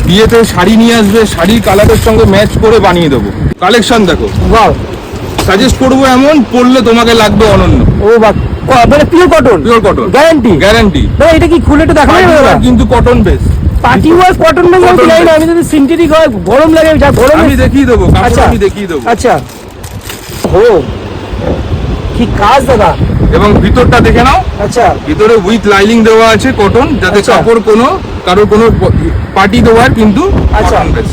বিয়েতে শাড়ি নিয়ে আসবে, শাড়ির কালারের সঙ্গে ম্যাচ করে বানিয়ে দেবো। কালেকশন দেখো, ওয়াও, সাজেস্ট করবো এমন পরলে তোমাকে লাগবে অনন্য। ও বাহ, মানে pure cotton, pure cotton, guarantee. Guarantee. দাদা এটা কি খুলে একটু দেখানো যাবে দাদা? কিন্তু cotton base, party war cotton base আমি জানি না, আমি যদি সিনথেটিক হয় গরম লাগে, যা গরম আমি দেখিয়ে দেবো, কাপড় আচ্ছা আমি দেখিয়ে দেবো। আচ্ছা, ও কি কাজ দাদা। এবং ভিতরটা দেখে নাও, আচ্ছা ভিতরে উইথ লাইনিং দেওয়া আছে কটন, যাতে আচ্ছা। কাপড় কারোর কোনো পার্টি দেওয়ার কিন্তু আচ্ছা। Cotton base.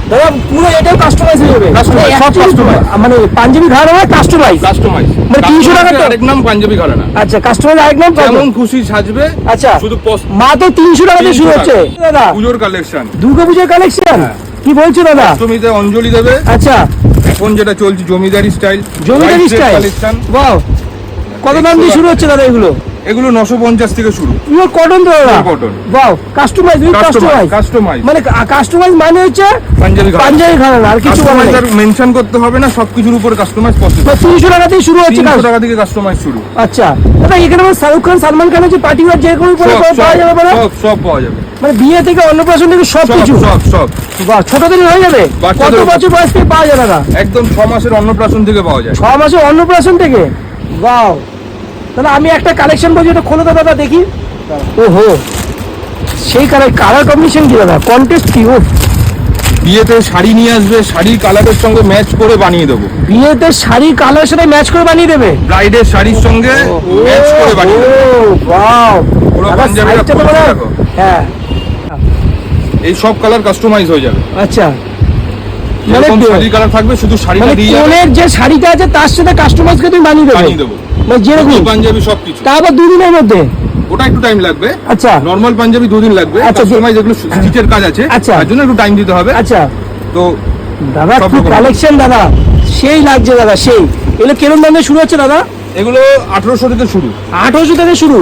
দাদা পুরো এটাও কাস্টমাইজ হয়ে যাবে, Customize, সব customize। মানে পাঞ্জাবি ঘাড় হয় কাস্টমাইজ। কাস্টমাইজ, মানে 300 টাকা তো? আরেক নাম পাঞ্জাবি ঘরানা। আচ্ছা, কাস্টমাইজ আরেক নাম কত? যেমন খুশি সাজবে, আচ্ছা, শুধু মাত্র 300 টাকা দিয়ে শুরু 300 হচ্ছে দাদা। পুজোর কালেকশন, দুর্গাপূজার কালেকশন কি বলছো দাদা? অষ্টমীতে অঞ্জলি দেবে। আচ্ছা, এখন যেটা চলছে জমিদারি স্টাইল, জমিদারি স্টাইল কালেকশন। ওয়াও, কত দাম দিয়ে শুরু হচ্ছে দাদা এগুলো? এগুলো 950 থেকে শুরু। পিওর কটন তো দাদা? Pure cotton। Wow, customize with customize. Customize মানে কাস্টমাইজ মানে হচ্ছে পাঞ্জাবি ঘরানা। পাঞ্জাবি ঘাড় আর কিছু বলা নেই। মেনশন করতে হবে না, সবকিছুর উপর কাস্টমাইজ পসিবল। 300 টাকা দিয়ে শুরু হচ্ছে 300 কাজ। টাকা থেকে কাস্টমাইজ শুরু। আচ্ছা দাদা, এখানে আমার শাহরুখ খান, সালমান খানের যে পার্টি ওয়ার যে কোনো উপরে পাওয়া যাবে বলো? সব পাওয়া যাবে, মানে বিয়ে থেকে অন্নপ্রাশন থেকে সব কিছু। সব বাহ, ছোটদের হয়ে যাবে। কত বাচ্চাদের- বছর বয়স থেকে পাওয়া যায় দাদা? একদম 6 মাসের অন্নপ্রাশন থেকে পাওয়া যায়। 6 মাসের অন্নপ্রাশন থেকে। বাও, দাদা আমি একটা কালেকশন বলছি, এটা খোলো তো দাদা দেখি। ওহো, সেই কালার কম্বিনেশন কি দাদা, কন্টেস্ট কি? ও বিয়েতে শাড়ি নিয়ে আসবে, শাড়ির কালারের সঙ্গে ম্যাচ করে বানিয়ে দেবো। বিয়েতে শাড়ির কালার সাথে ম্যাচ করে বানিয়ে দেবে? ব্রাইডের শাড়ির সঙ্গে ম্যাচ করে বানিয়ে দেবো। ওয়াও, পুরো দাদা পাঞ্জাবিটা সাইজটা তো খুলে বড়। দেখো। হ্যাঁ এই সব কালার কাস্টমাইজ হয়ে যাবে। আচ্ছা, মানে এরকম শাড়ির কালার থাকবে, শুধু শাড়িটা মানে দিয়ে যাবে, কোনের যে শাড়িটা আছে তার সাথে কাস্টমাইজ করে তুমি বানিয়ে দেবে? বানিয়ে দেবো। মানে যেরকম পাঞ্জাবি সবকিছু, তা আবার 2 দিনের মধ্যে? ওটা একটু টাইম লাগবে। আচ্ছা নরমাল পাঞ্জাবি 2 দিন লাগবে। আচ্ছা, কাস্টমাইজ যেগুলো স্টিচের কাজ আছে, আচ্ছা। তার জন্য একটু টাইম দিতে হবে। আচ্ছা তো দাদা, সব খুব রকম। কালেকশন দাদা, সেই লাগছে দাদা, সেই। এগুলো কিরম দামে শুরু হচ্ছে দাদা? এগুলো 1800 থেকে শুরু। 1800 থেকে শুরু।